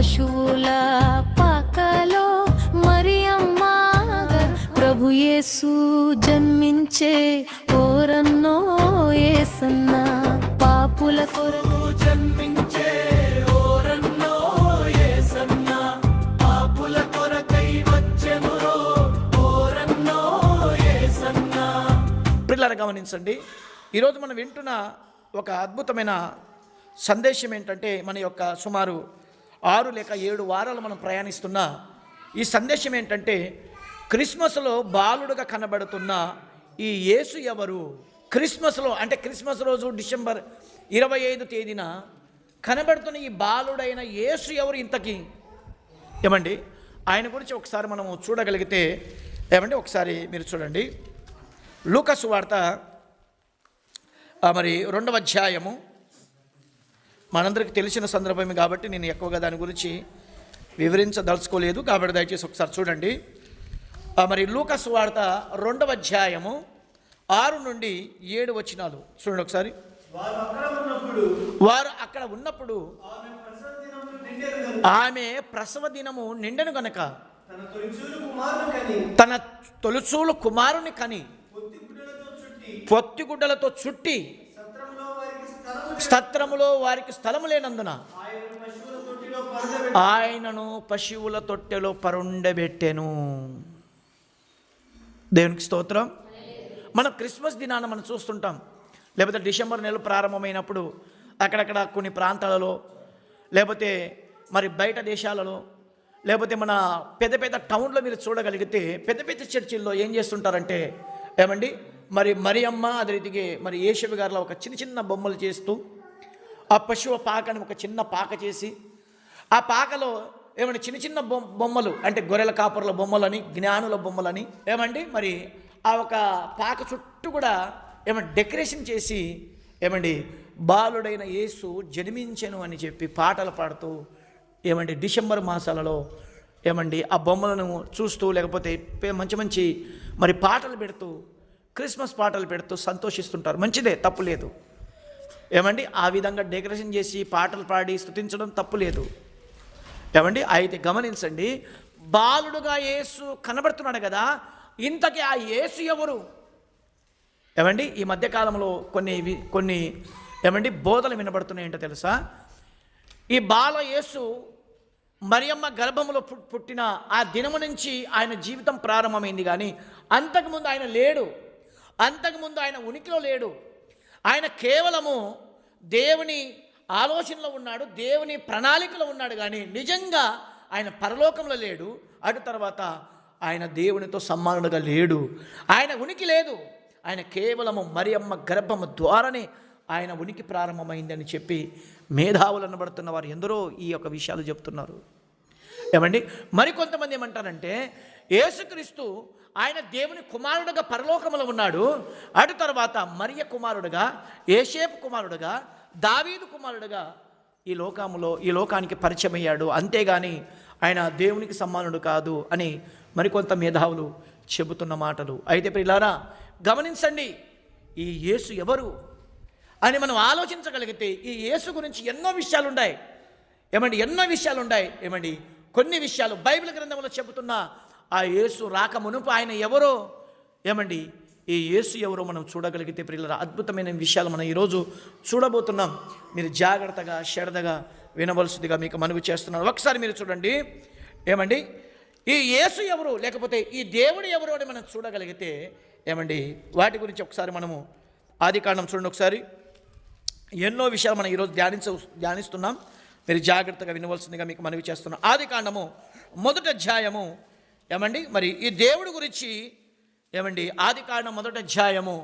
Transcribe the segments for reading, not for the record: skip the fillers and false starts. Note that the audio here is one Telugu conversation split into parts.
పశువుల పాకలో మరియమ్మ ప్రభు యేసు జన్మించే ఓరన్నో యేసన్న పాపుల కొరకు జన్మించే ఓరన్నో యేసన్న పాపుల కొరకై వచ్చెనురో ఓరన్నో యేసన్న. పిల్లలు గమనించండి, ఈరోజు మనం వింటున్న ఒక అద్భుతమైన సందేశం ఏంటంటే, మన యొక్క సుమారు 6 లేక 7 వారాలు మనం ప్రయాణిస్తున్న ఈ సందేశం ఏంటంటే, క్రిస్మస్లో బాలుడుగా కనబడుతున్న ఈ యేసు ఎవరు? క్రిస్మస్లో అంటే క్రిస్మస్ రోజు డిసెంబర్ 25 తేదీన కనబడుతున్న ఈ బాలుడైన యేసు ఎవరు ఇంతకీ? ఏమండి, ఆయన గురించి ఒకసారి మనం చూడగలిగితే ఏమండి, ఒకసారి మీరు చూడండి. లూకా సువార్త మరి 2వ అధ్యాయము, మనందరికీ తెలిసిన సందర్భమే కాబట్టి నేను ఎక్కువగా దాని గురించి వివరించదలుచుకోలేదు, కాబట్టి దయచేసి ఒకసారి చూడండి. మరి లూకా సువార్త 2వ అధ్యాయము 6 నుండి 7 వచనాలు చూడండి ఒకసారి. వారు అక్కడ ఉన్నప్పుడు ఆమె ప్రసవ దినము నిండెను గనక తన తొలిచూలు కుమారుని కని పొత్తిగుడ్డలతో చుట్టి స్తత్రములో వారికి స్థలము లేనందున ఆయనను పశువుల తొట్టెలో పరుండబెట్టెను. దేవునికి స్తోత్రం. మనం క్రిస్మస్ దినాన మనం చూస్తుంటాం, లేకపోతే డిసెంబర్ నెల ప్రారంభమైనప్పుడు అక్కడక్కడ కొన్ని ప్రాంతాలలో, లేకపోతే మరి బయట దేశాలలో, లేకపోతే మన పెద్ద పెద్ద టౌన్లో మీరు చూడగలిగితే పెద్ద పెద్ద చర్చిల్లో ఏం చేస్తుంటారంటే ఏమండి, మరి మరియమ్మ అదే రీతికి మరి యేషవి గారిలో ఒక చిన్న చిన్న బొమ్మలు చేస్తూ ఆ పశువు పాకని ఒక చిన్న పాక చేసి ఆ పాకలో ఏమంటే చిన్న చిన్న బొమ్మలు అంటే గొర్రెల కాపరుల బొమ్మలని, జ్ఞానుల బొమ్మలని ఏమండి, మరి ఆ ఒక పాక చుట్టూ కూడా ఏమంటే డెకరేషన్ చేసి ఏమండి బాలుడైన యేసు జన్మించెను అని చెప్పి పాటలు పాడుతూ ఏమండి డిసెంబర్ మాసాలలో ఏమండి ఆ బొమ్మలను చూస్తూ, లేకపోతే మంచి మంచి మరి పాటలు పెడుతూ, క్రిస్మస్ పాటలు పెడుతూ సంతోషిస్తుంటారు. మంచిదే, తప్పు లేదు. ఏమండి ఆ విధంగా డెకరేషన్ చేసి పాటలు పాడి స్తుతించడం తప్పు లేదు. ఏమండి అయితే గమనించండి, బాలుడుగా యేసు కనబడుతున్నాడు కదా, ఇంతకీ ఆ యేసు ఎవరు? ఏమండి ఈ మధ్యకాలంలో కొన్ని ఏమండి బోధలు వినబడుతున్నాయి. ఏంటో తెలుసా? ఈ బాల యేసు మరియమ్మ గర్భములో పుట్టిన ఆ దినము నుంచి ఆయన జీవితం ప్రారంభమైంది, కానీ అంతకుముందు ఆయన లేడు, అంతకుముందు ఆయన ఉనికిలో లేడు. ఆయన కేవలము దేవుని ఆలోచనలో ఉన్నాడు, దేవుని ప్రణాళికలో ఉన్నాడు, కానీ నిజంగా ఆయన పరలోకంలో లేడు. అటు తర్వాత ఆయన దేవునితో సమానుడుగా లేడు, ఆయన ఉనికి లేదు. ఆయన కేవలము మరియమ్మ గర్భము ద్వారానే ఆయన ఉనికి ప్రారంభమైందని చెప్పి మేధావులు అనబడుతున్న వారు ఎందరో ఈ యొక్క విషయాలు చెప్తున్నారు. ఏమండి మరికొంతమంది ఏమంటారంటే యేసుక్రీస్తు ఆయన దేవుని కుమారుడుగా పరలోకములో ఉన్నాడు, అటు తర్వాత మరియ కుమారుడుగా, యేసేపు కుమారుడుగా, దావీదు కుమారుడుగా ఈ లోకానికి పరిచయం అయ్యాడు, అంతేగాని ఆయన దేవునికి సమానుడు కాదు అని మరికొంత మేధావులు చెబుతున్న మాటలు. అయితే ప్రియులారా గమనించండి, ఈ యేసు ఎవరు అని మనం ఆలోచించగలిగితే ఈ యేసు గురించి ఎన్నో విషయాలు ఉన్నాయి. ఏమండి కొన్ని విషయాలు బైబిల్ గ్రంథంలో చెబుతున్న ఆ యేసు రాక మునుపు ఆయన ఎవరో, ఏమండి ఈ యేసు ఎవరో మనం చూడగలిగితే ప్రియులారా అద్భుతమైన విషయాలు మనం ఈరోజు చూడబోతున్నాం. మీరు జాగ్రత్తగా శ్రద్ధగా వినవలసిందిగా మీకు మనవి చేస్తున్నాను. ఒకసారి మీరు చూడండి, ఏమండి ఈ యేసు ఎవరు, లేకపోతే ఈ దేవుడు ఎవరు అని మనం చూడగలిగితే ఏమండి వాటి గురించి ఒకసారి మనము ఆదికాండం చూడండి. ఒకసారి ఎన్నో విషయాలు మనం ఈరోజు ధ్యానిస్తున్నాం, మీరు జాగ్రత్తగా వినవలసిందిగా మీకు మనవి చేస్తున్నాం. ఆదికాండము 1వ అధ్యాయము ఏమండి మరి ఈ దేవుడి గురించి ఏమండి ఆదికాండం 1వ అధ్యాయము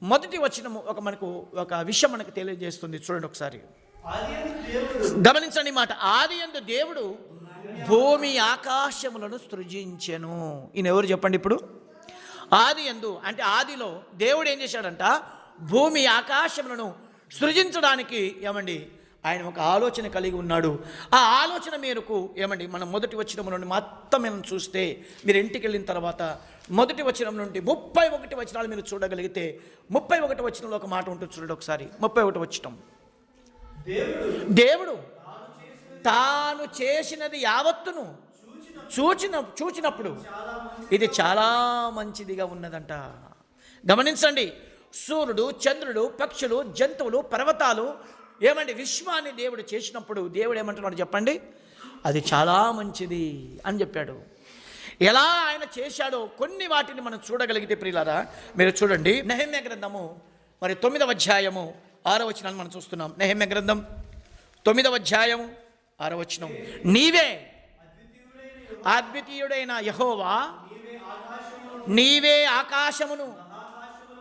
1వ వచనము ఒక విషయం మనకు తెలియజేస్తుంది. చూడండి ఒకసారి, గమనించండి మాట. ఆదియందు దేవుడు భూమి ఆకాశములను సృజించెను. ఈయన ఎవరు చెప్పండి? ఇప్పుడు ఆదియందు అంటే ఆదిలో దేవుడు ఏం చేశాడంట? భూమి ఆకాశములను సృజించడానికి ఏమండి ఆయన ఒక ఆలోచన కలిగి ఉన్నాడు. ఆ ఆలోచన మేరకు ఏమండి మనం 1వ వచనం నుండి మొత్తం మనం చూస్తే, మీరు ఇంటికి వెళ్ళిన తర్వాత 1వ వచనం నుండి 31 వచనాలు మీరు చూడగలిగితే 31 వచనంలో ఒక మాట ఉంటుంది. చూడండి ఒకసారి 31 వచనం. దేవుడు తాను చేసినది యావత్తును చూచినప్పుడు ఇది చాలా మంచిదిగా ఉన్నదంట. గమనించండి, సూర్యుడు, చంద్రుడు, పక్షులు, జంతువులు, పర్వతాలు, ఏమండి విశ్వాన్ని దేవుడు చేసినప్పుడు దేవుడు ఏమంటున్నాడు చెప్పండి? అది చాలా మంచిది అని చెప్పాడు. ఎలా ఆయన చేశాడో కొన్ని వాటిని మనం చూడగలిగితే ప్రియులారా, మీరు చూడండి. నెహెమ్యా గ్రంథము మరి 9వ అధ్యాయము 6వ వచనాన్ని మనం చూస్తున్నాం. నెహెమ్యా గ్రంథం 9వ అధ్యాయము 6వ వచనం. నీవే అద్వితీయుడైన యెహోవా, నీవే ఆకాశమును,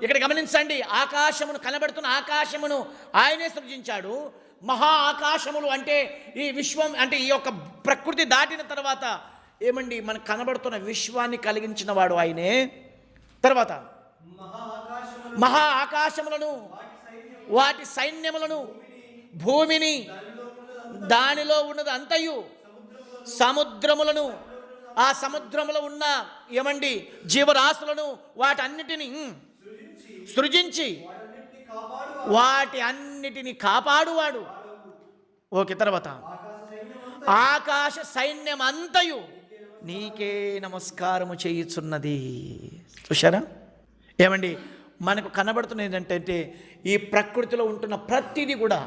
ఇక్కడ గమనించండి, ఆకాశమును, కనబడుతున్న ఆకాశమును ఆయనే సృజించాడు. మహా ఆకాశములు అంటే ఈ విశ్వం, అంటే ఈ యొక్క ప్రకృతి దాటిన తర్వాత ఏమండి మనకు కనబడుతున్న విశ్వాన్ని కలిగించిన వాడు ఆయనే. తర్వాత మహా ఆకాశములను, వాటి సైన్యములను, భూమిని, దానిలో ఉన్నది అంతయు, సముద్రములను, ఆ సముద్రములో ఉన్న ఏమండి జీవరాశులను, వాటన్నిటిని సృజించి వాటి అన్నిటిని కాపాడువాడు. ఓకే, తర్వాత ఆకాశ సైన్యం అంతయు నీకే నమస్కారము చేయుచున్నది. చూశారా? ఏమండి మనకు కనబడుతున్నది ఏంటంటే ఈ ప్రకృతిలో ఉంటున్న ప్రతిదీ కూడా,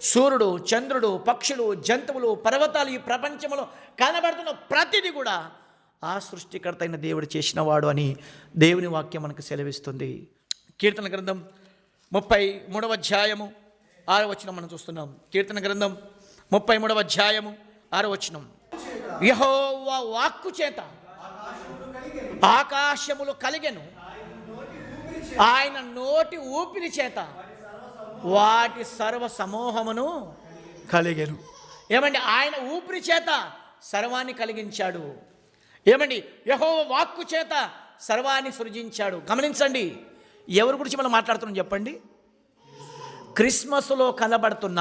సూర్యుడు, చంద్రుడు, పక్షులు, జంతువులు, పర్వతాలు, ఈ ప్రపంచంలో కనబడుతున్న ప్రతిదీ కూడా ఆ సృష్టికర్త అయిన దేవుడు చేసినవాడు అని దేవుని వాక్యం మనకు సెలవిస్తుంది. కీర్తన గ్రంథం 33వ అధ్యాయము 6వ వచనం మనం చూస్తున్నాం. కీర్తన గ్రంథం 33వ అధ్యాయము 6వ వచనం. యెహోవా వాక్కు చేత ఆకాశములు కలిగెను, ఆయన నోటి ఊపిరి చేత వాటి సర్వ సమూహమును కలిగెను. ఏమండి ఆయన ఊపిరి చేత సర్వాన్ని కలిగించాడు. ఏమండి యెహోవా వాక్కు చేత సర్వాన్ని సృజించాడు. గమనించండి, ఎవరి గురించి మనం మాట్లాడుతున్నాం చెప్పండి? క్రిస్మస్లో కనబడుతున్న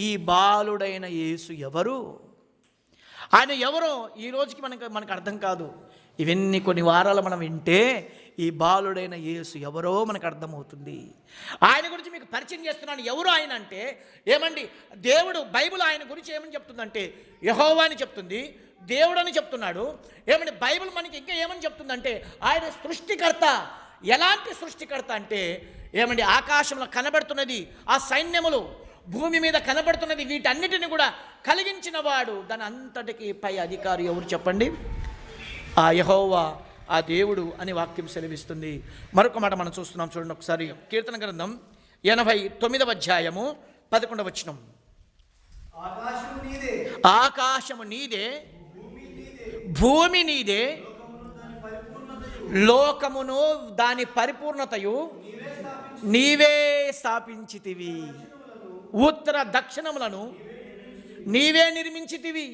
ఈ బాలుడైన యేసు ఎవరు? ఆయన ఎవరో ఈ రోజుకి మనకు అర్థం కాదు. ఇవన్నీ కొన్ని వారాలు మనం వింటే ఈ బాలుడైన యేసు ఎవరో మనకు అర్థమవుతుంది. ఆయన గురించి మీకు పరిచయం చేస్తున్నాను. ఎవరు ఆయన అంటే, ఏమండి దేవుడు, బైబిల్ ఆయన గురించి ఏమని చెప్తుందంటే యెహోవా అని చెప్తుంది, దేవుడు అని చెప్తున్నాడు. ఏమండి బైబిల్ మనకి ఇంకా ఏమని చెప్తుందంటే ఆయన సృష్టికర్త. ఎలాంటి సృష్టికర్త అంటే, ఏమండి ఆకాశంలో కనబడుతున్నది, ఆ సైన్యములు, భూమి మీద కనబడుతున్నది, వీటన్నిటిని కూడా కలిగించిన వాడు, దాని అంతటికి పై అధికారి ఎవరు చెప్పండి? ఆ యెహోవా, ఆ దేవుడు అని వాక్యం సెలవిస్తుంది. మరొక మాట మనం చూస్తున్నాం, చూడండి ఒకసారి. కీర్తన గ్రంథం 89వ అధ్యాయము 11వ వచనం. ఆకాశము నీదే, భూమి నీదే, లోకమును దాని పరిపూర్ణతయు నీవే స్థాపించితివి, ఉత్తర దక్షిణములను నీవే నిర్మించితివి.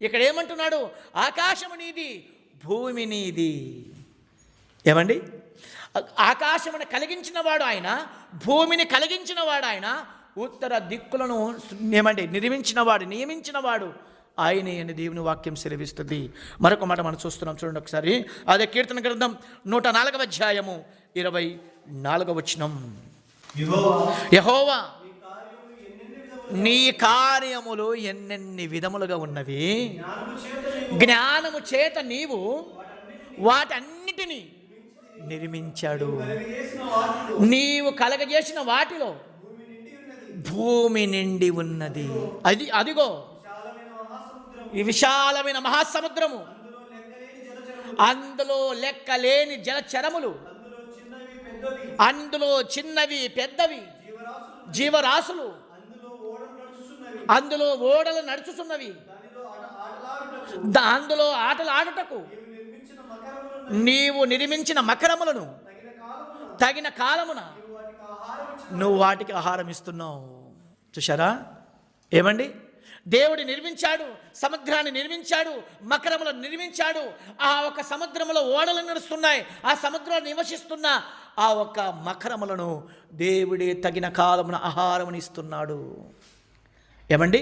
ఇక్కడ ఏమంటున్నాడు? ఆకాశము నీది, భూమి నీది. ఏమండి ఆకాశమును కలిగించిన వాడు ఆయన, భూమిని కలిగించిన వాడు ఆయన, ఉత్తర దిక్కులను ఏమండి నిర్మించినవాడు, నియమించినవాడు ఆయనే అని దేవుని వాక్యం సెలవిస్తుంది. మరొక మాట మనం చూస్తున్నాం, చూడండి ఒకసారి. అదే కీర్తన గ్రంథం 104వ అధ్యాయము 24వ వచనం. యెహోవా నీ కార్యములు ఎన్నెన్ని విధములుగా ఉన్నవి, జ్ఞానము చేత నీవు వాటన్నిటినీ నిర్మించాడు. నీవు కలగజేసిన వాటిలో భూమి నిండి ఉన్నది. అదిగో ఈ విశాలమైన మహాసముద్రము, అందులో లెక్కలేని జలచరములు, అందులో చిన్నవి పెద్దవి జీవరాశులు, అందులో ఓడలు నడుచుచున్నవి, అందులో ఆటలు ఆడుటకు నీవు నిర్మించిన మకరములను తగిన కాలమున నువ్వు వాటికి ఆహారం ఇస్తున్నావు. చూశారా? ఏమండి దేవుడు నిర్మించాడు, సముద్రాన్ని నిర్మించాడు, మకరములను నిర్మించాడు. ఆ ఒక సముద్రములో ఓడలు నడుస్తున్నాయి, ఆ సముద్రంలో నివసిస్తున్న ఆ ఒక మకరములను దేవుడే తగిన కాలమున ఆహారమును ఇస్తున్నాడు. ఏమండి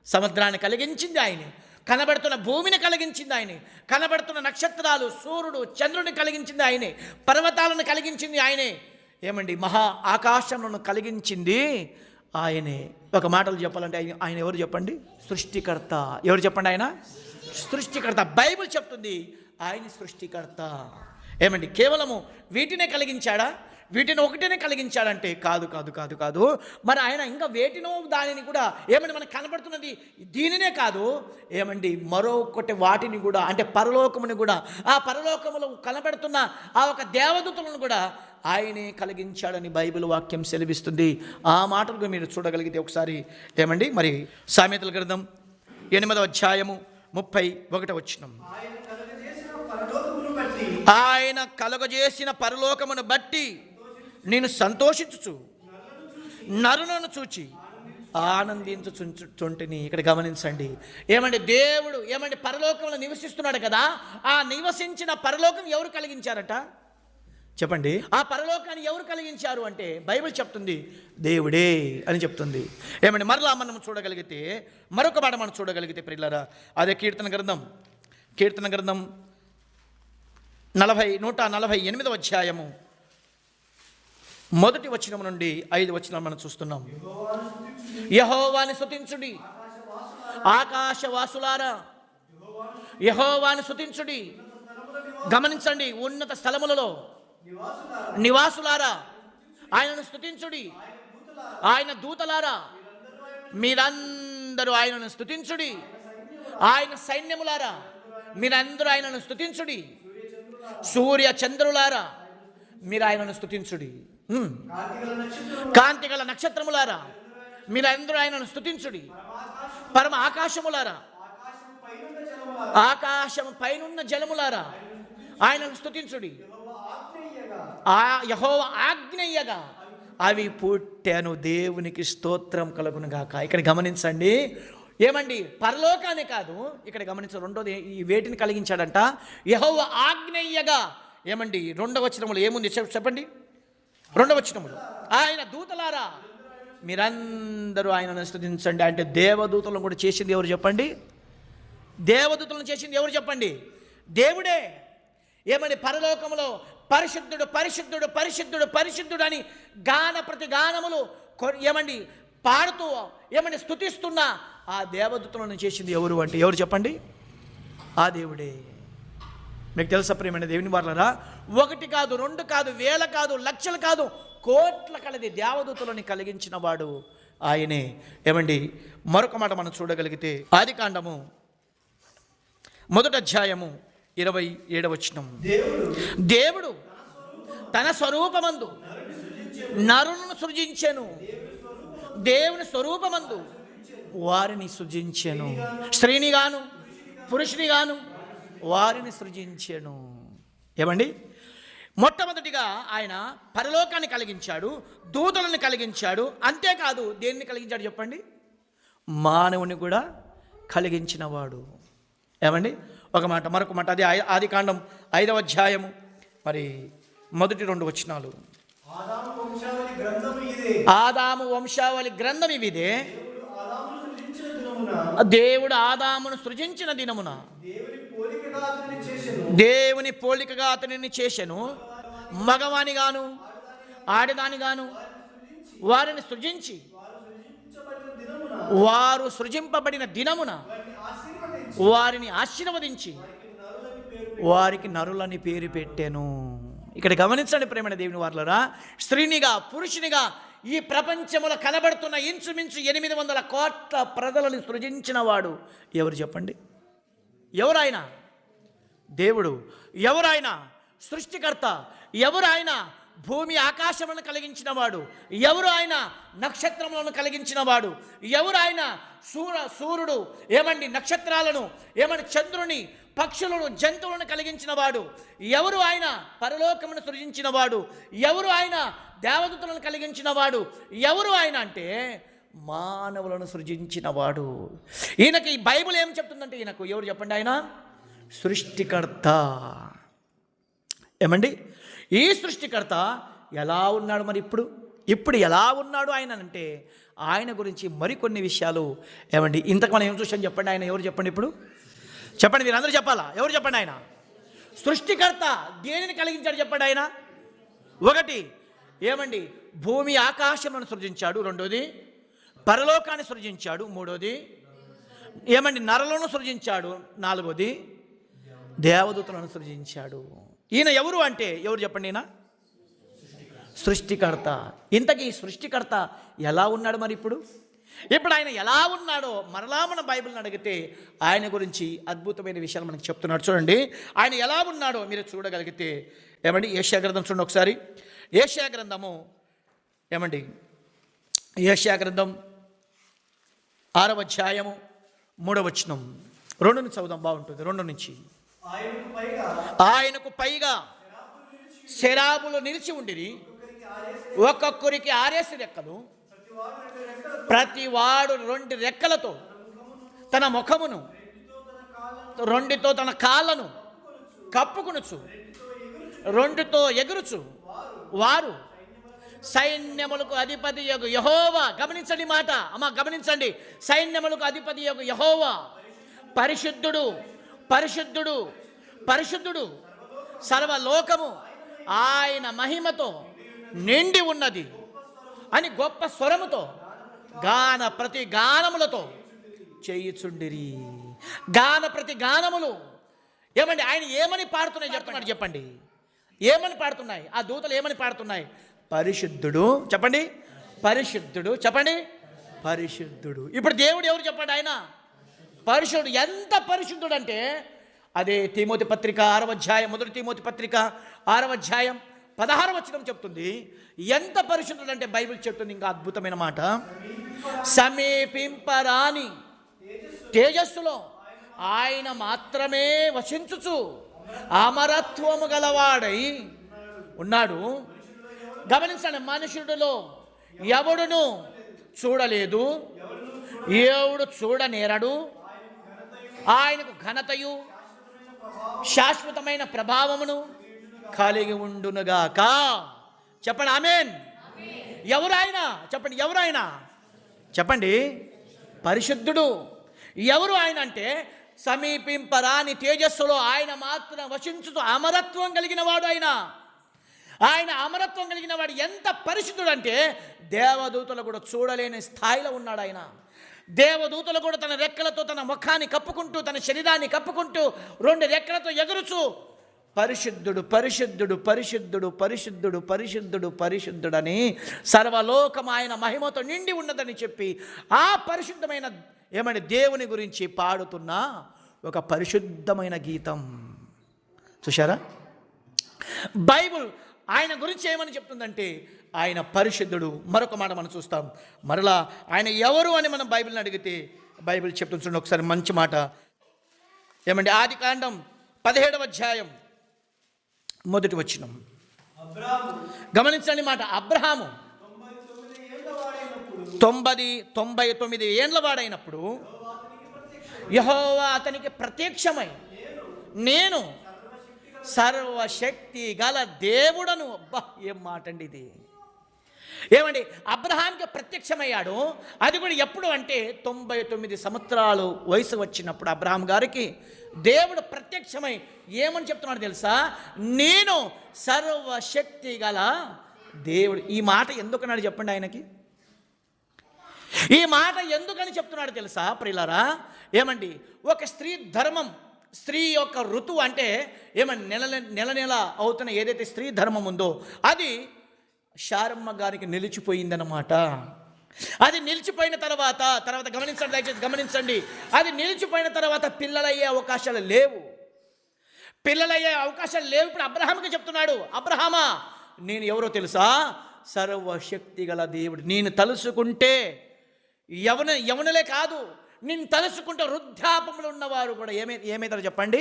సముద్రాన్ని కలిగించింది ఆయనే, కనబడుతున్న భూమిని కలిగించింది ఆయనే, కనబడుతున్న నక్షత్రాలు, సూర్యుడు, చంద్రుడిని కలిగించింది ఆయనే, పర్వతాలను కలిగించింది ఆయనే. ఏమండి మహా ఆకాశములను కలిగించింది ఆయనే. ఒక మాటలు చెప్పాలంటే ఆయన ఎవరు చెప్పండి? సృష్టికర్త. ఎవరు చెప్పండి? ఆయన సృష్టికర్త. బైబిల్ చెప్తుంది ఆయన సృష్టికర్త. ఏమండి, కేవలము వీటినే కలిగించాడా? వీటిని ఒకటినే కలిగించాడంటే కాదు కాదు కాదు కాదు. మరి ఆయన ఇంకా వేటినో దానిని కూడా ఏమండి మనకు కనబడుతున్నది దీనినే కాదు, ఏమండి మరొకటి వాటిని కూడా, అంటే పరలోకముని కూడా, ఆ పరలోకములో కనబడుతున్న ఆ ఒక దేవదూతలను కూడా ఆయనే కలిగించాడని బైబిల్ వాక్యం సెలవిస్తుంది. ఆ మాటలు మీరు చూడగలిగితే ఒకసారి ఏమండి, మరి సామెతల గ్రంథం 8వ అధ్యాయము 31వ వచనం. ఆయన కలుగజేసిన పరలోకమును బట్టి నేను సంతోషించుచు నరులను చూచి ఆనందించుచుంటిని. ఇక్కడ గమనించండి, ఏమండి దేవుడు ఏమండి పరలోకంలో నివసిస్తున్నాడు కదా, ఆ నివసించిన పరలోకం ఎవరు కలిగించారట చెప్పండి? ఆ పరలోకాన్ని ఎవరు కలిగించారు అంటే బైబిల్ చెప్తుంది దేవుడే అని చెప్తుంది. ఏమండి మరలా మనం చూడగలిగితే మరొక మాట మనం చూడగలిగితే ప్రియులారా, అదే కీర్తన గ్రంథం 148వ అధ్యాయము 1వ వచనం నుండి 5వ వచనం మనం చూస్తున్నాం. యెహోవాని స్తుతించుడి ఆకాశవాసులారా, యెహోవాని స్తుతించుడి. గమనించండి, ఉన్నత స్థలములలో నివాసులారా ఆయనను స్తుతించుడి. ఆయన దూతలారా మీరందరూ ఆయనను స్తుతించుడి. ఆయన సైన్యములారా మీరందరూ ఆయనను స్తుతించుడి. సూర్య చంద్రులారా మీరు ఆయనను స్తుతించుడి. కాంతిగల నక్షత్రములారా మీరందరూ ఆయనను స్తుతించుడి. పరమ ఆకాశములారా, ఆకాశము పైనున్న జలములారా ఆయనను స్తుతించుడి. యెహోవా ఆజ్ఞయ్యగా అవి పుట్టెను, దేవునికి స్తోత్రం కలుగును గాక. ఇక్కడ గమనించండి, ఏమండి పరలోకానే కాదు, ఇక్కడ గమనించండి, రెండోది ఈ వేటిని కలిగించాడంట? యెహోవా ఆజ్ఞయ్యగా. ఏమండి 2వ వచనములో ఏముంది చెప్పండి? 2వ వచనములో ఆయన దూతలారా మీరందరూ ఆయనను స్తుతించండి. అంటే దేవదూతలను కూడా చేసింది ఎవరు చెప్పండి? దేవదూతలను చేసింది ఎవరు చెప్పండి? దేవుడే. ఏమండి పరలోకములో పరిశుద్ధుడు పరిశుద్ధుడు పరిశుద్ధుడు పరిశుద్ధుడు అని ప్రతి గానములు ఏమండి పాడుతూ ఏమండి స్తుతిస్తున్న ఆ దేవదూతలను చేసింది ఎవరు అంటే ఎవరు చెప్పండి? ఆ దేవుడే. మీకు తెలుసా ప్రియమైన దేవుని వారలారా, 1 కాదు 2 కాదు వేల కాదు లక్షలు కాదు కోట్ల కలది దేవదూతలని కలిగించిన వాడు ఆయనే. ఏమండి మరొక మాట మనం చూడగలిగితే ఆదికాండము 1వ అధ్యాయము 27వ వచనం. దేవుడు తన స్వరూపమందు నరులను సృజించెను. దేవుని స్వరూపమందు వారిని సృజించెను. స్త్రీని గాను పురుషుని గాను వారిని సృజించెను. ఏమండి మొట్టమొదటిగా ఆయన పరలోకాన్ని కలిగించాడు, దూతలను కలిగించాడు. అంతేకాదు దేన్ని కలిగించాడు చెప్పండి? మానవుని కూడా కలిగించినవాడు. ఏమండి ఒక మాట మరొక మాట, అది ఆదికాండం 5వ అధ్యాయము మరి 1-2 వచనాలు. ఆదాము వంశావళి గ్రంథం ఇదే. దేవుడు ఆదామును సృజించిన దినమున దేవుని పోలికగా అతనిని చేసెను. మగవాని గాను ఆడదాని గాను వారిని సృజించి వారు సృజింపబడిన దినమున వారిని ఆశీర్వదించి వారికి నరులని పేరు పెట్టెను. ఇక్కడ గమనించండి ప్రేమైన దేవుని వారలారా, స్త్రీనిగా పురుషునిగా ఈ ప్రపంచములో కనబడుతున్న ఇంచుమించు 800 కోట్ల ప్రజలను సృజించిన వాడు ఎవరు చెప్పండి? ఎవరాయన? దేవుడు. ఎవరాయన? సృష్టికర్త. ఎవరాయన? భూమి ఆకాశములను కలిగించిన వాడు. ఎవరు ఆయన? నక్షత్రములను కలిగించిన వాడు. ఎవరు ఆయన? సూర్యుడు ఏమండి నక్షత్రాలను, ఏమండి చంద్రుని, పక్షులను, జంతువులను కలిగించిన వాడు. ఎవరు ఆయన? పరలోకమును సృజించిన వాడు. ఎవరు ఆయన? దేవదూతలను కలిగించిన వాడు. ఎవరు ఆయన అంటే మానవులను సృజించిన వాడు. ఈయనకి ఈ బైబిల్ ఏం చెప్తుందంటే ఈయనకు ఎవరు చెప్పండి? ఆయన సృష్టికర్త. ఏమండి ఈ సృష్టికర్త ఎలా ఉన్నాడు మరి ఇప్పుడు ఎలా ఉన్నాడు ఆయన అంటే ఆయన గురించి మరికొన్ని విషయాలు ఏమండి ఇంతకు మనం ఏం చూసాం చెప్పండి? ఆయన ఎవరు చెప్పండి? ఇప్పుడు చెప్పండి, మీరు అందరూ చెప్పాలా? ఎవరు చెప్పండి? ఆయన సృష్టికర్త. దేనిని కలిగించాడు చెప్పండి? ఆయన 1 ఏమండి భూమి ఆకాశములను సృజించాడు. 2 పరలోకాన్ని సృజించాడు, మూడోది ఏమండి నరలను సృజించాడు, నాలుగోది దేవదూతలను సృజించాడు. ఈయన ఎవరు అంటే ఎవరు చెప్పండి? ఈయన సృష్టికర్త. ఇంతకీ సృష్టికర్త ఎలా ఉన్నాడు మరి ఇప్పుడు ఆయన ఎలా ఉన్నాడో మరలా మన బైబిల్ని అడిగితే ఆయన గురించి అద్భుతమైన విషయాలు మనకు చెప్తున్నాడు. చూడండి ఆయన ఎలా ఉన్నాడో మీరు చూడగలిగితే ఏమండి యెషయా గ్రంథం చూడండి ఒకసారి. యెషయా గ్రంథము ఏమండి యెషయా గ్రంథం 6వ అధ్యాయము 3వ వచనం 2 నుంచి చదువుదాం, బాగుంటుంది. 2 నుంచి. ఆయనకు పైగా శరాబులు నిలిచి ఉండిరి, ఒక్కొక్కరికి 6 రెక్కలు, ప్రతివాడు 2 రెక్కలతో తన ముఖమును, 2తో తన కాళ్ళను కప్పుకొనుచు, 2తో ఎగురుచు, వారు సైన్యములకు అధిపతి యెహోవా. గమనించండి మాట అమ్మ, గమనించండి. సైన్యములకు అధిపతి యెహోవా పరిశుద్ధుడు, పరిశుద్ధుడు, పరిశుద్ధుడు, సర్వలోకము ఆయన మహిమతో నిండి ఉన్నది అని గొప్ప స్వరముతో గాన ప్రతి గానములతో చేయుచుండిరి. గాన ప్రతి గానములు ఏమండి ఆయన ఏమని పాడుతున్నాయి చెప్పండి. ఏమని పాడుతున్నాయి ఆ దూతలు? ఏమని పాడుతున్నాయి? పరిశుద్ధుడు చెప్పండి, పరిశుద్ధుడు చెప్పండి, పరిశుద్ధుడు. ఇప్పుడు దేవుడు ఎవరు చెప్పండి? ఆయన పరిశుద్ధుడు. ఎంత పరిశుద్ధుడు అంటే అదే తిమోతి పత్రిక 6వ అధ్యాయం, 1 తిమోతి పత్రిక 6వ అధ్యాయం 16వ వచనం చెప్తుంది. ఎంత పరిశుద్ధుడు అంటే బైబిల్ చెప్తుంది ఇంకా అద్భుతమైన మాట. సమీపింపరాని తేజస్సులో ఆయన మాత్రమే వసించుచు అమరత్వము గలవాడై ఉన్నాడు. గమనించండి, మనుషుడిలో ఎవడును చూడలేదు, ఎవడు చూడనేరడు. ఆయనకు ఘనతయు శాశ్వతమైన ప్రభావమును కలిగి ఉండునుగాక. చెప్పండి ఆమేన్. ఎవరు ఆయన చెప్పండి? ఎవరు ఆయన చెప్పండి? పరిశుద్ధుడు. ఎవరు ఆయన అంటే సమీపింపరాని తేజస్సులో ఆయన మాత్రం వసించుతూ అమరత్వం కలిగిన వాడు ఆయన అమరత్వం కలిగిన వాడు. ఎంత పరిశుద్ధుడు అంటే దేవదూతలు కూడా చూడలేని స్థాయిలో ఉన్నాడు ఆయన. దేవదూతలు కూడా తన రెక్కలతో తన ముఖాన్ని కప్పుకుంటూ, తన శరీరాన్ని కప్పుకుంటూ 2 రెక్కలతో ఎగురుచు పరిశుద్ధుడు, పరిశుద్ధుడు, పరిశుద్ధుడు, పరిశుద్ధుడు, పరిశుద్ధుడు, పరిశుద్ధుడని సర్వలోకం ఆయన మహిమతో నిండి ఉన్నదని చెప్పి ఆ పరిశుద్ధమైన ఏమని దేవుని గురించి పాడుతున్న ఒక పరిశుద్ధమైన గీతం. చూశారా? బైబుల్ ఆయన గురించి ఏమని చెప్తుందంటే ఆయన పరిశుద్ధుడు. మరొక మాట మనం చూస్తాం. మరలా ఆయన ఎవరు అని మనం బైబిల్ని అడిగితే బైబిల్ చెప్తుంది. చూడండి ఒకసారి మంచి మాట. ఏమండి ఆదికాండం 17వ అధ్యాయం 1వ వచనం. గమనించండి మాట. అబ్రహాము 99 ఏండ్ల వాడైనప్పుడు యెహోవా అతనికి ప్రత్యక్షమై, నేను సర్వశక్తి గల దేవుడను. అబ్బా ఏం మాట అండి ఇది! ఏమండి అబ్రహాంకి ప్రత్యక్షమయ్యాడు. అది కూడా ఎప్పుడు అంటే 99 సంవత్సరాలు వయసు వచ్చినప్పుడు అబ్రహాం గారికి దేవుడు ప్రత్యక్షమై ఏమని చెప్తున్నాడు తెలుసా? నేను సర్వశక్తి గల దేవుడు. ఈ మాట ఎందుకన్నాడు చెప్పండి ఆయనకి? ఈ మాట ఎందుకని చెప్తున్నాడు తెలుసా ప్రియులారా? ఏమండి ఒక స్త్రీ ధర్మం, స్త్రీ యొక్క ఋతువు అంటే ఏమని నెల నెల అవుతున్న ఏదైతే స్త్రీ ధర్మం ఉందో అది శారమ్మ గారికి నిలిచిపోయిందన్నమాట. అది నిలిచిపోయిన తర్వాత గమనించండి, దయచేసి గమనించండి. అది నిలిచిపోయిన తర్వాత పిల్లలయ్యే అవకాశాలు లేవు. ఇప్పుడు అబ్రహాముకి చెప్తున్నాడు, అబ్రహామా నేను ఎవరో తెలుసా? సర్వశక్తి గల దేవుడు. నేను తలుసుకుంటే యవనులే కాదు, నేను తలుసుకుంటే వృద్ధాపంలో ఉన్నవారు కూడా ఏమైతారు చెప్పండి?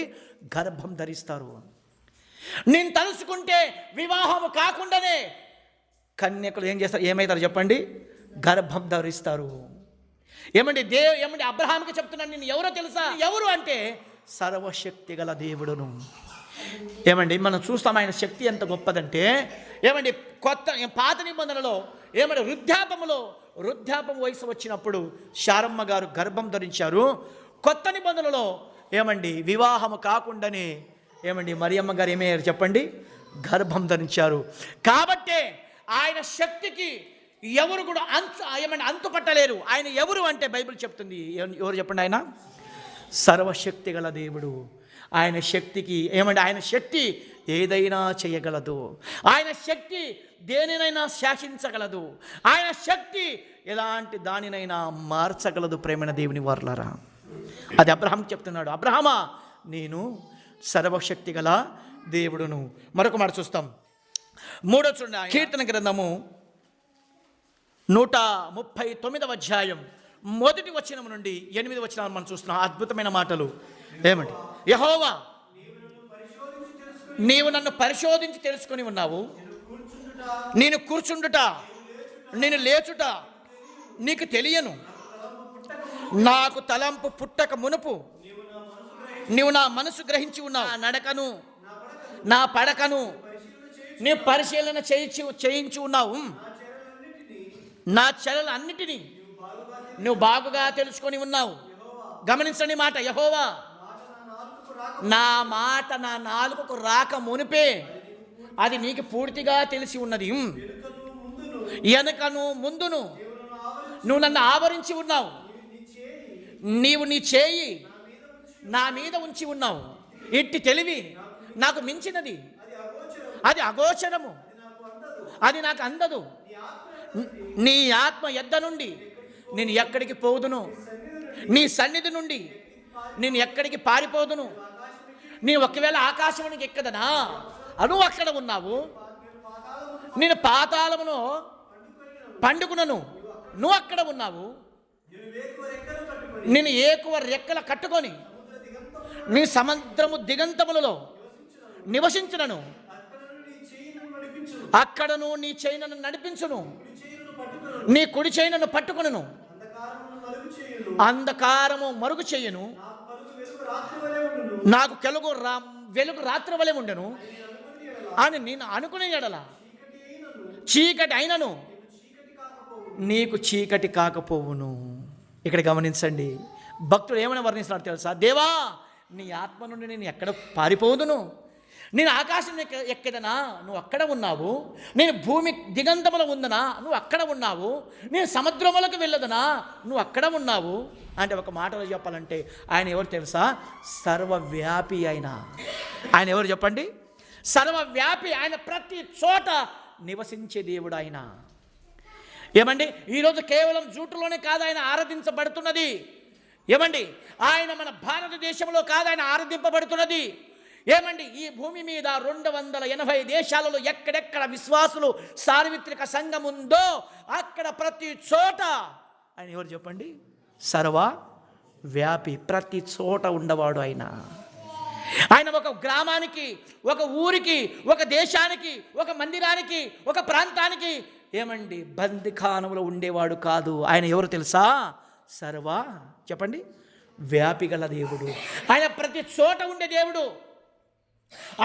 గర్భం ధరిస్తారు. నేను తలుసుకుంటే వివాహము కాకుండానే కన్యకులు ఏం చేస్తారు? ఏమైతారు చెప్పండి? గర్భం ధరిస్తారు. ఏమండి అబ్రహాముకి చెప్తున్నాను, నేను ఎవరో తెలుసా? ఎవరు అంటే సర్వశక్తి గల దేవుడును. ఏమండి మనం చూస్తాం ఆయన శక్తి ఎంత గొప్పదంటే, ఏమండి పాత నిబంధనలో ఏమంటే వృద్ధాపం వయసు వచ్చినప్పుడు శారమ్మ గారు గర్భం ధరించారు. కొత్త నిబంధనలో ఏమండి వివాహము కాకుండానే ఏమండి మరియమ్మ గారు ఏమయ్యారు చెప్పండి? గర్భం ధరించారు. కాబట్టే ఆయన శక్తికి ఎవరు కూడా అంతు పట్టలేరు. ఆయన ఎవరు అంటే బైబిల్ చెప్తుంది. ఎవరు చెప్పండి? ఆయన సర్వశక్తి గల దేవుడు. ఆయన శక్తికి ఆయన శక్తి ఏదైనా చేయగలదు. ఆయన శక్తి దేనినైనా శాసించగలదు. ఆయన శక్తి ఎలాంటి దానినైనా మార్చగలదు. ప్రేమైన దేవుని వారలారా, అది అబ్రహాం చెప్తున్నాడు. అబ్రహామా, నేను సర్వశక్తి గల దేవుడును. మరొక మాట చూస్తాం. మూడో చూడండి, కీర్తన గ్రంథము 139వ అధ్యాయం 1వ వచనం నుండి 8వ వచనాలు మనం చూస్తున్నాం. అద్భుతమైన మాటలు. ఏమండి? యెహోవా, నీవు నన్ను పరిశోధించి తెలుసుకొని ఉన్నావు. నేను కూర్చుండుట, నేను లేచుట నీకు తెలియను. నాకు తలంపు పుట్టక మునుపు నీవు నా మనసు గ్రహించి ఉన్నావు. నా నడకను, నా పడకను నీ పరిశీలన చేయించి ఉన్నావు. నా చర్యలు అన్నిటినీ నువ్వు బాగుగా తెలుసుకొని ఉన్నావు. గమనించండి మాట. యెహోవా, నా మాట నా నాలుకకు రాక మునిపే అది నీకు పూర్తిగా తెలిసి ఉన్నది. వెనుకను ముందును నువ్వు నన్ను ఆవరించి ఉన్నావు. నీవు నీ చేయి నా మీద ఉంచి ఉన్నావు. ఇట్టి తెలివి నాకు మించినది. అది అగోచరము, అది నాకు అందదు. నీ ఆత్మ ఎద్ద నుండి నేను ఎక్కడికి పోదును? నీ సన్నిధి నుండి నేను ఎక్కడికి పారిపోదును? నీ ఒకవేళ ఆకాశమునికి ఎక్కదనా? అను అక్కడ ఉన్నావు. నేను పాతాళమును పండుకునను, నువ్వు అక్కడ ఉన్నావు. నేను ఏకువ రెక్కల కట్టుకొని నీ సముద్రము దిగంతములలో నివసించునను. అక్కడను నీ చేయినను నడిపించును, నీ కుడి చేయినను పట్టుకొనును. అంధకారము మరుగు చేయను, నాకు వెలుగు రాత్రి వలె ఉండెను అని నేను అనుకునే ఎడల చీకటి అయినను నీకు చీకటి కాకపోవును. ఇక్కడ గమనించండి, భక్తుడు ఏమైనా వర్ణిస్తున్నాడు తెలుసా? దేవా, నీ ఆత్మ నుండి నేను ఎక్కడ పారిపోదును? నేను ఆకాశం ఎక్కదనా? నువ్వు అక్కడ ఉన్నావు. నేను భూమి దిగంతములో ఉందనా? నువ్వు అక్కడ ఉన్నావు. నేను సముద్రములకు వెళ్ళదనా? నువ్వు అక్కడ ఉన్నావు. అంటే ఒక మాటలో చెప్పాలంటే ఆయన ఎవరు తెలుసా? సర్వవ్యాపి. ఆయన ఎవరు చెప్పండి? సర్వవ్యాపి. ఆయన ప్రతి చోట నివసించే దేవుడు ఆయన. ఏమండి? ఈరోజు కేవలం జూటులోనే కాదు ఆయన ఆరాధించబడుతున్నది. ఏమండి? ఆయన మన భారతదేశంలో కాదు ఆయన ఆరాధింపబడుతున్నది. ఏమండి? ఈ భూమి మీద 280 దేశాలలో ఎక్కడెక్కడ విశ్వాసులు సార్వత్రిక సంఘం ఉందో అక్కడ ప్రతి చోట ఆయన ఎవరు చెప్పండి? సర్వ వ్యాపి. ప్రతి చోట ఉండవాడు ఆయన. ఆయన ఒక గ్రామానికి, ఒక ఊరికి, ఒక దేశానికి, ఒక మందిరానికి, ఒక ప్రాంతానికి ఏమండి బందిఖానంలో ఉండేవాడు కాదు. ఆయన ఎవరు తెలుసా? సర్వ చెప్పండి వ్యాపి గల దేవుడు. ఆయన ప్రతి చోట ఉండే దేవుడు.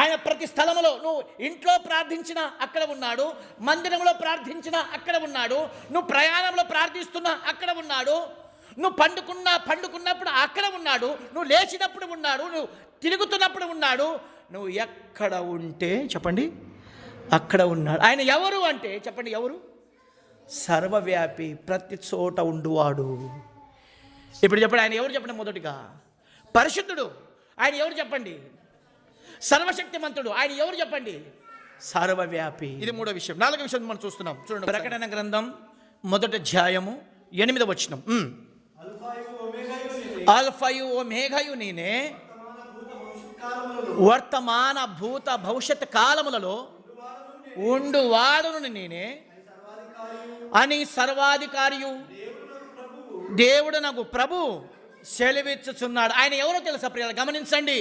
ఆయన ప్రతి స్థలంలో, నువ్వు ఇంట్లో ప్రార్థించినా అక్కడ ఉన్నాడు, మందిరంలో ప్రార్థించినా అక్కడ ఉన్నాడు, నువ్వు ప్రయాణంలో ప్రార్థిస్తున్నా అక్కడ ఉన్నాడు, నువ్వు పండుకున్నప్పుడు అక్కడ ఉన్నాడు, నువ్వు లేచినప్పుడు ఉన్నాడు, నువ్వు తిరుగుతున్నప్పుడు ఉన్నాడు. నువ్వు ఎక్కడ ఉంటే చెప్పండి అక్కడ ఉన్నాడు. ఆయన ఎవరు అంటే చెప్పండి ఎవరు? సర్వవ్యాపి, ప్రతి చోట ఉండువాడు. ఇప్పుడు చెప్పండి ఆయన ఎవరు చెప్పండి? మొదటిగా పరిశుద్ధుడు. ఆయన ఎవరు చెప్పండి? సర్వశక్తిమంతుడు. ఆయన ఎవరు చెప్పండి? సర్వవ్యాపి. ఇది మూడో విషయం. నాలుగో విషయం మనం చూస్తున్నాం. చూడండి, ప్రకటన గ్రంథం 1వ అధ్యాయము 8వ వచనం. ఆల్ఫాయు ఓమేఘయు నేనే, వర్తమాన భూత భవిష్యత్ కాలములలో ఉండువాడును నేనే అని సర్వాధికారియు దేవుడు నాకు ప్రభు సెలవిచ్చుచున్నాడు. ఆయన ఎవరో తెలుసా ప్రియులు? గమనించండి.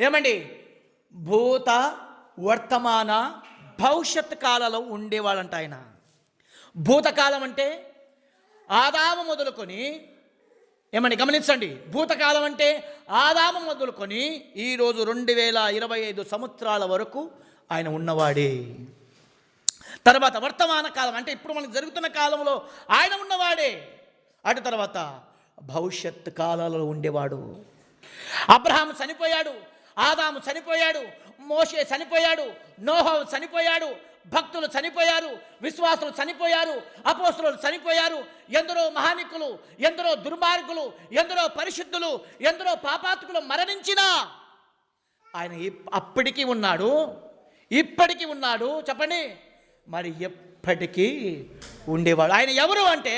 ఏమండి? భూత వర్తమాన భవిష్యత్ కాలంలో ఉండేవాళ్ళంట ఆయన. భూతకాలం అంటే ఆదాము మొదలుకొని, ఏమండి గమనించండి, భూతకాలం అంటే ఆదాము మొదలుకొని ఈరోజు 2025 సంవత్సరాల వరకు ఆయన ఉన్నవాడే. తర్వాత వర్తమాన కాలం అంటే ఇప్పుడు మనకు జరుగుతున్న కాలంలో ఆయన ఉన్నవాడే. అటు తర్వాత భవిష్యత్ కాలాలలో ఉండేవాడు. అబ్రహాము చనిపోయాడు, ఆదాము చనిపోయాడు, మోషే చనిపోయాడు, నోహు చనిపోయాడు, భక్తులు చనిపోయారు, విశ్వాసులు చనిపోయారు, అపోస్తులు చనిపోయారు, ఎందరో మహానికులు, ఎందరో దుర్మార్గులు, ఎందరో పరిశుద్ధులు, ఎందరో పాపాత్ములు మరణించినా ఆయన అప్పటికీ ఉన్నాడు, ఇప్పటికీ ఉన్నాడు. చెప్పండి, మరి ఎప్పటికీ ఉండేవాడు. ఆయన ఎవరు అంటే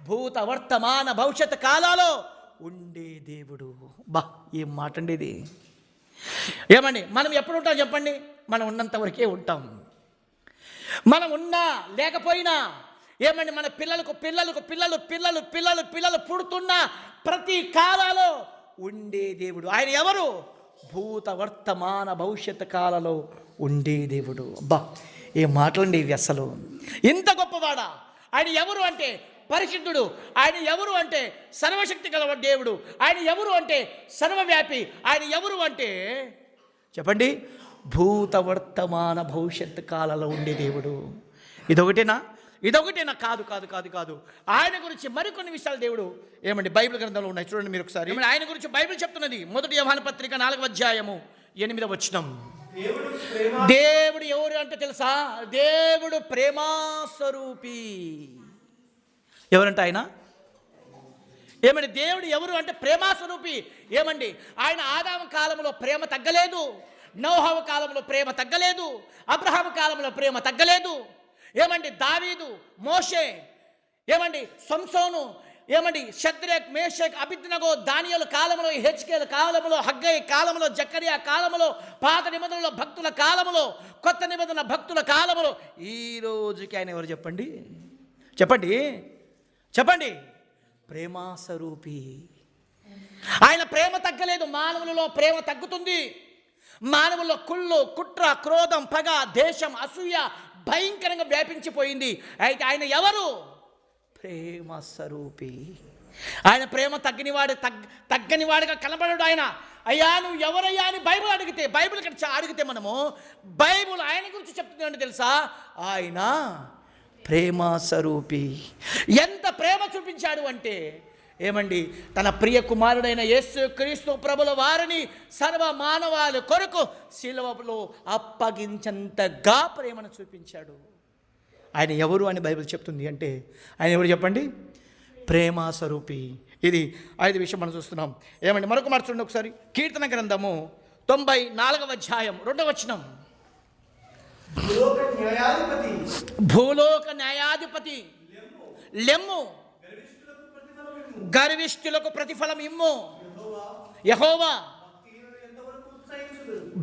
భూత వర్తమాన భవిష్యత్ కాలాలో ఉండే దేవుడు. బా, ఏం మాట అండి ఇది. ఏమండి, మనం ఎప్పుడు ఉంటాం చెప్పండి? మనం ఉన్నంత వరకే ఉంటాం. మనం ఉన్నా లేకపోయినా, ఏమండి, మన పిల్లలకు పిల్లలు పుడుతున్న ప్రతి కాలాలో ఉండే దేవుడు. ఆయన ఎవరు? భూత వర్తమాన భవిష్యత్ కాలలో ఉండే దేవుడు. అబ్బా, ఏ మాటలండి ఇవి అసలు. ఇంత గొప్పవాడా? ఆయన ఎవరు అంటే పరిశుద్ధుడు. ఆయన ఎవరు అంటే సర్వశక్తి గల దేవుడు. ఆయన ఎవరు అంటే సర్వవ్యాపి. ఆయన ఎవరు అంటే చెప్పండి, భూత వర్తమాన భవిష్యత్ కాలంలో ఉండే దేవుడు. ఇదొకటేనా? కాదు. ఆయన గురించి మరికొన్ని విషయాలు దేవుడు ఏమండి బైబిల్ గ్రంథంలో ఉన్నాయి. చూడండి మీరు ఒకసారి. ఆయన గురించి బైబిల్ చెప్తున్నది. 1 యోహాను పత్రిక 4వ అధ్యాయము 8వ వచనం. దేవుడు ఎవరు అంటే తెలుసా? దేవుడు ప్రేమాస్వరూపి. ఎవరంటే ఆయన? ఏమండి, దేవుడు ఎవరు అంటే ప్రేమాస్వరూపి. ఏమండి, ఆయన ఆదాము కాలంలో ప్రేమ తగ్గలేదు, నోహవు కాలంలో ప్రేమ తగ్గలేదు, అబ్రహాము కాలంలో ప్రేమ తగ్గలేదు. ఏమండి, దావీదు, మోషే, ఏమండి సంసోను, ఏమండి షద్రెక్, మేషక్, అబేద్నెగో, దానియేలు కాలంలో, హెజ్కేలు కాలంలో, హగ్గై కాలంలో, జకరియా కాలంలో, పాత నిబంధనలో భక్తుల కాలంలో, కొత్త నిబంధన భక్తుల కాలంలో, ఈ రోజుకి ఆయన ఎవరు చెప్పండి? ప్రేమాస్వరూపి. ఆయన ప్రేమ తగ్గలేదు. మానవులలో ప్రేమ తగ్గుతుంది. మానవుల్లో కుళ్ళు, కుట్ర, క్రోధం, పగ, దేశం, అసూయ భయంకరంగా వ్యాపించిపోయింది. అయితే ఆయన ఎవరు? ప్రేమస్వరూపి. ఆయన ప్రేమ తగ్గనివాడుగా కనబడడు. ఆయన అయ్యా నువ్వు ఎవరయ్యా అని బైబిల్ అడిగితే మనము బైబిల్ ఆయన గురించి చెప్తుంది అంటే తెలుసా? ఆయన ప్రేమస్వరూపి. ఎంత ప్రేమ చూపించాడు అంటే ఏమండి, తన ప్రియ కుమారుడైన యేసుక్రీస్తు ప్రభుల వారిని సర్వ మానవాళి కొరకు శిలువలో అప్పగించేంతగా ప్రేమను చూపించాడు. ఆయన ఎవరు అని బైబిల్ చెప్తుంది అంటే ఆయన ఎవరు చెప్పండి? ప్రేమస్వరూపి. ఇది 5 విషయం మనం చూస్తున్నాం. ఏమండి, మరొక మాట చూడండి ఒకసారి. కీర్తన గ్రంథము 94వ అధ్యాయం 2వ వచనం. భూలోక న్యాయాధిపతి లెమ్ము, గర్విష్ఠులకు ప్రతిఫలం ఇమ్ము. యెహోవా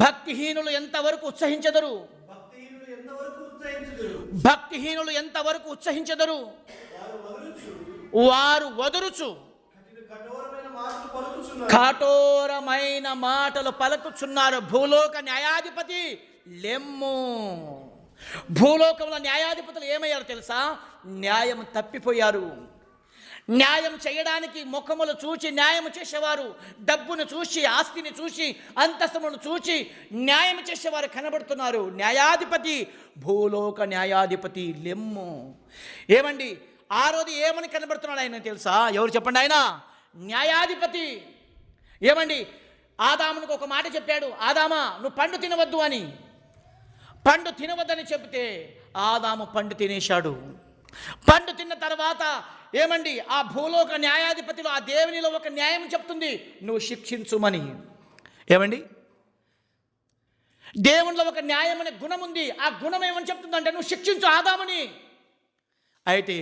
భక్తిహీనులు ఎంతవరకు ఉత్సహించెదరు? వారు వదురుచు కఠోరమైన మాటలు పలుకుచున్నారు. భూలోక న్యాయాధిపతి లెమ్ము. భూలోకంలో న్యాయాధిపతులు ఏమయ్యారు తెలుసా? న్యాయం తప్పిపోయారు. న్యాయం చేయడానికి ముఖములు చూచి న్యాయం చేసేవారు, డబ్బును చూసి, ఆస్తిని చూసి, అంతస్తును చూచి న్యాయం చేసేవారు కనబడుతున్నారు. న్యాయాధిపతి, భూలోక న్యాయాధిపతి లెమ్ము. ఏమండి, ఆ రోజు ఏమని కనబడుతున్నాడు ఆయన తెలుసా? ఎవరు చెప్పండి? ఆయన న్యాయాధిపతి. ఏమండి, ఆదామునికి ఒక మాట చెప్పాడు. ఆదామా నువ్వు పండు తినవద్దు అని. పండు తినవద్దని చెబితే ఆదాము పండు తినేశాడు. పండు తిన్న తర్వాత ఏమండి, ఆ భూలోక న్యాయాధిపతిలో, ఆ దేవునిలో ఒక న్యాయం చెప్తుంది, నువ్వు శిక్షించుమని. ఏమండి, దేవునిలో ఒక న్యాయం అనే గుణం ఉంది. ఆ గుణం ఏమని చెప్తుందంటే నువ్వు శిక్షించు ఆదాముని. అయితే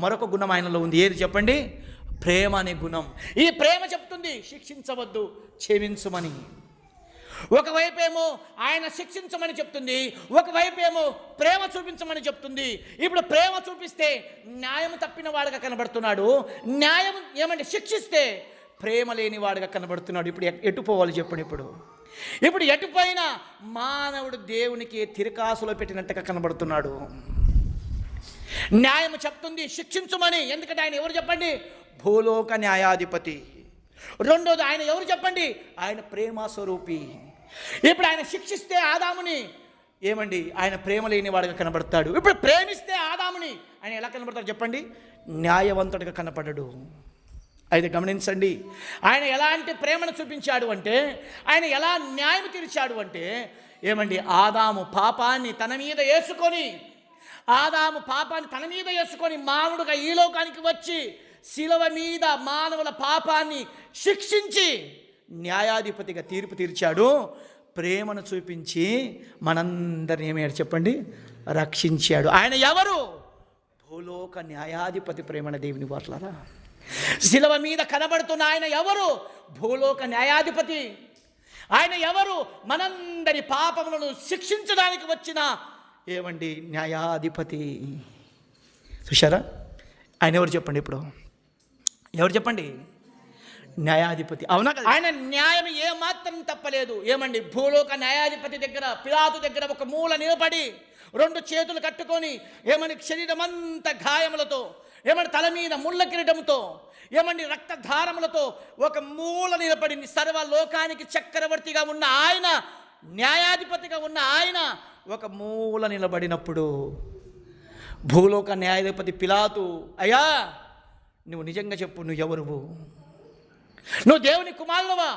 మరొక గుణం ఆయనలో ఉంది. ఏది చెప్పండి? ప్రేమ అనే గుణం. ఈ ప్రేమ చెప్తుంది శిక్షించవద్దు, క్షమించుమని. ఒకవైపేమో ఆయన శిక్షించమని చెప్తుంది, ఒకవైపేమో ప్రేమ చూపించమని చెప్తుంది. ఇప్పుడు ప్రేమ చూపిస్తే న్యాయం తప్పిన వాడుగా కనబడుతున్నాడు. న్యాయం ఏమంటే శిక్షిస్తే ప్రేమ లేని వాడుగా కనబడుతున్నాడు. ఇప్పుడు ఎటు పోవాలి చెప్పండి? ఇప్పుడు ఎటుపోయినా మానవుడు దేవునికి తిరకాసులో పెట్టినట్టుగా కనబడుతున్నాడు. న్యాయం చెప్తుంది శిక్షించమని. ఎందుకంటే ఆయన ఎవరు చెప్పండి? భూలోక న్యాయాధిపతి. రెండోది ఆయన ఎవరు చెప్పండి? ఆయన ప్రేమస్వరూపి. ఇప్పుడు ఆయన శిక్షిస్తే ఆదాముని ఏమండి, ఆయన ప్రేమ లేని వాడిగా కనబడతాడు. ఇప్పుడు ప్రేమిస్తే ఆదాముని ఆయన ఎలా కనబడతాడు చెప్పండి? న్యాయవంతుడిగా కనపడడు. అయితే గమనించండి, ఆయన ఎలాంటి ప్రేమను చూపించాడు అంటే, ఆయన ఎలా న్యాయం తీర్చాడు అంటే, ఏమండి ఆదాము పాపాన్ని తన మీద వేసుకొని మానవుడుగా ఈ లోకానికి వచ్చి శిలువ మీద మానవుల పాపాన్ని శిక్షించి న్యాయాధిపతిగా తీర్పు తీర్చాడు. ప్రేమను చూపించి మనందరిని ఏమయ్యాడు చెప్పండి? రక్షించాడు. ఆయన ఎవరు? భూలోక న్యాయాధిపతి. ప్రేమణ దేవుని వారలారా, శిలువ మీద కనబడుతున్న ఆయన ఎవరు? భూలోక న్యాయాధిపతి. ఆయన ఎవరు? మనందరి పాపములను శిక్షించడానికి వచ్చిన ఏమండి న్యాయాధిపతి. చూశారా? ఆయన ఎవరు చెప్పండి? ఇప్పుడు ఎవరు చెప్పండి? న్యాయాధిపతి. అవునా? ఆయన న్యాయం ఏమాత్రం తప్పలేదు. ఏమండి భూలోక న్యాయాధిపతి దగ్గర, పిలాతు దగ్గర ఒక మూల నిలబడి 2 చేతులు కట్టుకొని, ఏమని శరీరం అంతా గాయములతో, ఏమంటే తల మీద ముళ్ళ కిరీటంతో, ఏమండి రక్తధారములతో ఒక మూల నిలబడి సర్వలోకానికి చక్రవర్తిగా ఉన్న ఆయన, న్యాయాధిపతిగా ఉన్న ఆయన ఒక మూల నిలబడినప్పుడు భూలోక న్యాయాధిపతి పిలాతు, అయ్యా నువ్వు నిజంగా చెప్పు, నువ్వు ఎవరువు? నువ్వు దేవుని కుమారుడువా?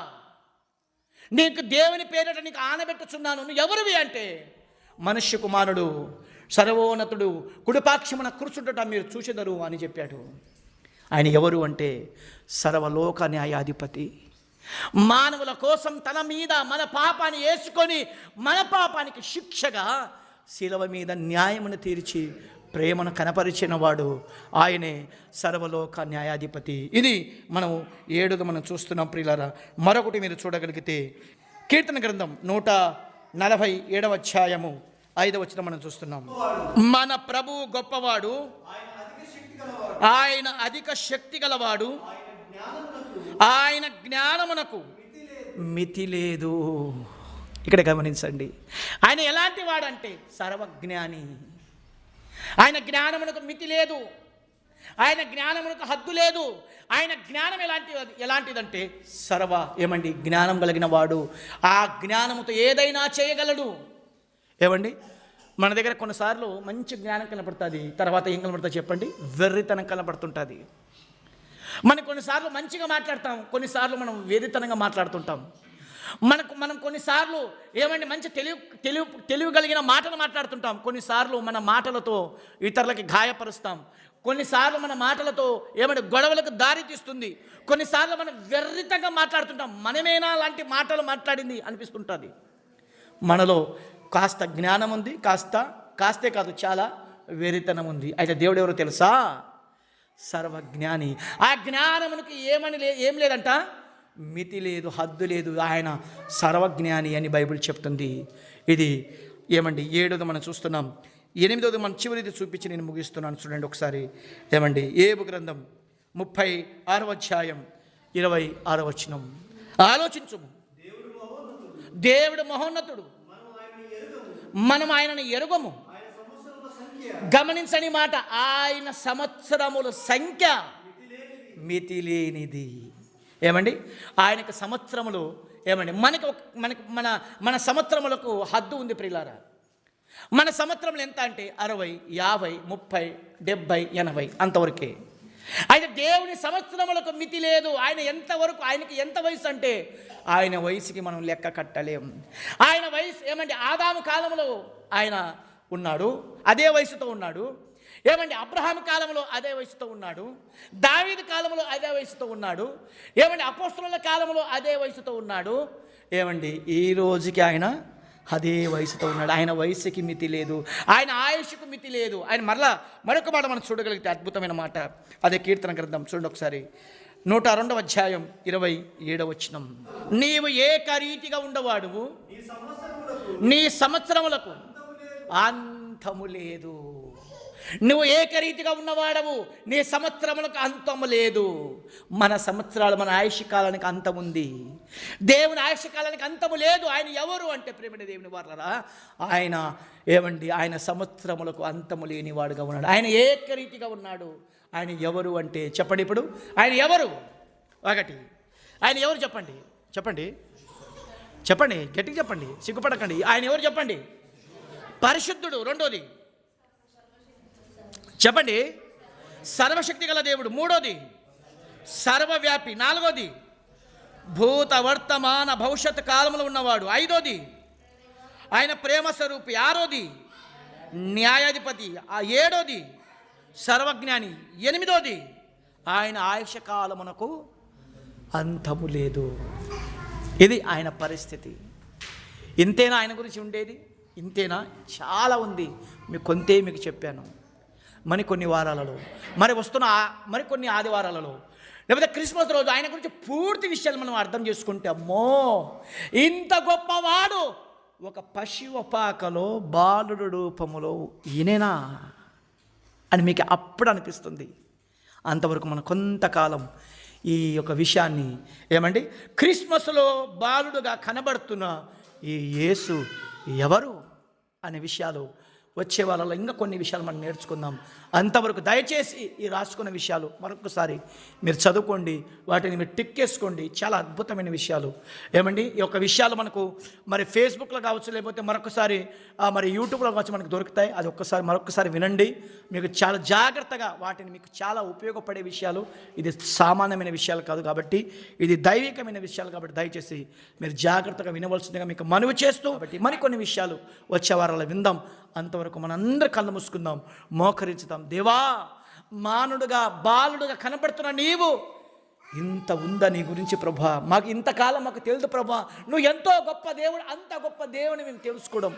నీకు దేవుని పేరిట నీకు ఆనబెట్టుచున్నాను, నువ్వు ఎవరివి అంటే, మనుష్య కుమారుడు సర్వోన్నతుడు కుడిపాక్షమున కూర్చుంటట మీరు చూచెదరు అని చెప్పాడు. ఆయన ఎవరు అంటే సర్వలోక న్యాయాధిపతి. మానవుల కోసం తన మీద మన పాపాన్ని వేసుకొని మన పాపానికి శిక్షగా శిలువ మీద న్యాయమును తీర్చి ప్రేమను కనపరిచిన వాడు ఆయనే సర్వలోక న్యాయాధిపతి. ఇది మనం 7గా మనం చూస్తున్నాం ప్రియులారా. మరొకటి మీరు చూడగలిగితే కీర్తన గ్రంథం 147వ అధ్యాయము 5వ వచనం మనం చూస్తున్నాం. మన ప్రభువు గొప్పవాడు, ఆయన అధిక శక్తి గలవాడు, ఆయన జ్ఞానమునకు మితి లేదు. ఇక్కడ గమనించండి, ఆయన ఎలాంటి వాడంటే సర్వజ్ఞాని. ఆయన జ్ఞానమునకు మితి లేదు, ఆయన జ్ఞానమునకు హద్దు లేదు. ఆయన జ్ఞానం ఎలాంటిదంటే ఏమండి జ్ఞానం కలిగిన వాడు. ఆ జ్ఞానముతో ఏదైనా చేయగలడు. ఏమండి మన దగ్గర కొన్నిసార్లు మంచి జ్ఞానం కనపడుతుంది, తర్వాత ఏం కనపడుతుంది చెప్పండి? వెర్రితనం కనపడుతుంటుంది. మనం కొన్నిసార్లు మంచిగా మాట్లాడతాం, కొన్నిసార్లు మనం వెర్రితనంగా మాట్లాడుతుంటాం. మనం కొన్నిసార్లు ఏమండి మంచి తెలివి కలిగిన మాటలు మాట్లాడుతుంటాం, కొన్నిసార్లు మన మాటలతో ఇతరులకి గాయపరుస్తాం, కొన్నిసార్లు మన మాటలతో ఏమంటే గొడవలకు దారి తీస్తుంది, కొన్నిసార్లు మనం వెర్రితంగా మాట్లాడుతుంటాం. మనమేనా అలాంటి మాటలు మాట్లాడింది అనిపిస్తుంటుంది. మనలో కాస్త జ్ఞానం ఉంది, కాస్తే కాదు చాలా వెర్రితనం ఉంది. అయితే దేవుడు ఎవరో తెలుసా? సర్వజ్ఞాని. ఆ జ్ఞానమునికి ఏం లేదంట, మితి లేదు, హద్దు లేదు. ఆయన సర్వజ్ఞాని అని బైబిల్ చెప్తుంది. ఇది ఏమండి 7గా మనం చూస్తున్నాం. 8వ మనం చివరిది చూపించి నేను ముగిస్తున్నాను. చూడండి ఒకసారి. ఏమండి ఏబు గ్రంథం 36వ అధ్యాయం 26వ వచనం. ఆలోచించుము, దేవుడు మహోన్నతుడు, మనం ఆయనను ఎరుగము. గమనించని మాట, ఆయన సంవత్సరముల సంఖ్య మితి లేనిది. ఏమండి ఆయనకు సంవత్సరములు ఏమండి మన సంవత్సరములకు హద్దు ఉంది ప్రియులారా. మన సంవత్సరములు ఎంత అంటే 60, 50, 30, 70, 80 అంతవరకే. అయితే దేవుని సంవత్సరములకు మితి లేదు. ఆయన ఎంతవరకు, ఆయనకి ఎంత వయసు అంటే ఆయన వయసుకి మనం లెక్క కట్టలేం. ఆయన వయసు ఏమంటే ఆదాము కాలంలో ఆయన ఉన్నాడు, అదే వయసుతో ఉన్నాడు. ఏమండి అబ్రహాము కాలంలో అదే వయసుతో ఉన్నాడు, దావీదు కాలంలో అదే వయసుతో ఉన్నాడు, ఏమండి అపోస్తలుల కాలంలో అదే వయసుతో ఉన్నాడు. ఏమండి ఈ రోజుకి ఆయన అదే వయసుతో ఉన్నాడు. ఆయన వయసుకి మితి లేదు, ఆయన ఆయుష్కు మితి లేదు. ఆయన మరొక మాట మనం చూడగలిగితే అద్భుతమైన మాట, అదే కీర్తన గ్రంథం చూడండి ఒకసారి. 102వ అధ్యాయం 27వ వచనం. నీవు ఏకరీతిగా ఉండవాడువు, నీ సంవత్సరములకు అంతము లేదు. నువ్వు ఏకరీతిగా ఉన్నవాడవు, నీ సంవత్సరములకు అంతము లేదు. మన సంవత్సరాలు, మన ఆయుష్య కాలానికి అంతం ఉంది, దేవుని ఆయుష్య కాలానికి అంతము లేదు. ఆయన ఎవరు అంటే ప్రేమని దేవుని వారలారా, ఆయన ఏమండి ఆయన సంవత్సరములకు అంతము లేనివాడుగా ఉన్నాడు. ఆయన ఏకరీతిగా ఉన్నాడు. ఆయన ఎవరు అంటే చెప్పండి ఇప్పుడు, ఆయన ఎవరు? ఒకటి ఆయన ఎవరు చెప్పండి, చెప్పండి గట్టిగా చెప్పండి, సిగ్గుపడకండి. ఆయన ఎవరు చెప్పండి? పరిశుద్ధుడు. రెండోది చెప్పండి, సర్వశక్తి గల దేవుడు. మూడోది సర్వవ్యాపి. నాలుగోది భూత వర్తమాన భవిష్యత్ కాలంలో ఉన్నవాడు. ఐదోది ఆయన ప్రేమ స్వరూపి 6వది న్యాయాధిపతి 7వది సర్వజ్ఞాని 8వది ఆయన ఆయుష కాలమునకు అంతము లేదు. ఇది ఆయన పరిస్థితి. ఇంతేనా ఆయన గురించి ఉండేది? ఇంతేనా? చాలా ఉంది. మీకు చెప్పాను. మరికొన్ని వారాలలో మరికొన్ని ఆదివారాలలో లేకపోతే క్రిస్మస్ రోజు ఆయన గురించి పూర్తి విషయాలు మనం అర్థం చేసుకుంటే, అమ్మో ఇంత గొప్పవాడు ఒక పశువపాకలో బాలుడు రూపములో ఈయనేనా అని మీకు అప్పుడు అనిపిస్తుంది. అంతవరకు మనం కొంతకాలం ఈ యొక్క విషయాన్ని క్రిస్మస్లో బాలుడుగా కనబడుతున్న ఈ యేసు ఎవరు అనే విషయాలు వచ్చే వాళ్ళలో ఇంకా కొన్ని విషయాలు మనం నేర్చుకుందాం. అంతవరకు దయచేసి ఈ రాసుకున్న విషయాలు మరొకసారి మీరు చదువుకోండి, వాటిని మీరు టిక్ చేసుకోండి. చాలా అద్భుతమైన విషయాలు. ఈ యొక్క విషయాలు మనకు మరి ఫేస్బుక్లో కావచ్చు, లేకపోతే మరొకసారి మరి యూట్యూబ్లో కావచ్చు మనకు దొరుకుతాయి. అది మరొకసారి వినండి. మీకు చాలా జాగ్రత్తగా వాటిని మీకు చాలా ఉపయోగపడే విషయాలు. ఇది సామాన్యమైన విషయాలు కాదు కాబట్టి, ఇది దైవికమైన విషయాలు కాబట్టి దయచేసి మీరు జాగ్రత్తగా వినవలసిందిగా మీకు మనవి చేస్తూ, కాబట్టి మరికొన్ని విషయాలు వచ్చే వారాలు విందాం. అంతవరకు మనందరూ కళ్ళు మూసుకుందాం, మోకరించుదాం. దేవా, మానవుడుగా బాలుడుగా కనబడుతున్న నీవు ఇంత ఉందా నీ గురించి ప్రభా, మాకు ఇంతకాలం మాకు తెలుసు ప్రభా, నువ్వు ఎంతో గొప్ప దేవుడు. అంత గొప్ప దేవుని మేము తెలుసుకోవడం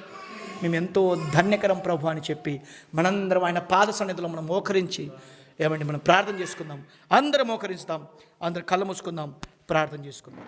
మేము ఎంతో ధన్యకరం ప్రభు అని చెప్పి మనందరం ఆయన పాద సన్నిధిలో మనం మోకరించి మనం ప్రార్థన చేసుకుందాం. అందరం మోకరిస్తాం, అందరం కళ్ళు మూసుకుందాం, ప్రార్థన చేసుకుందాం.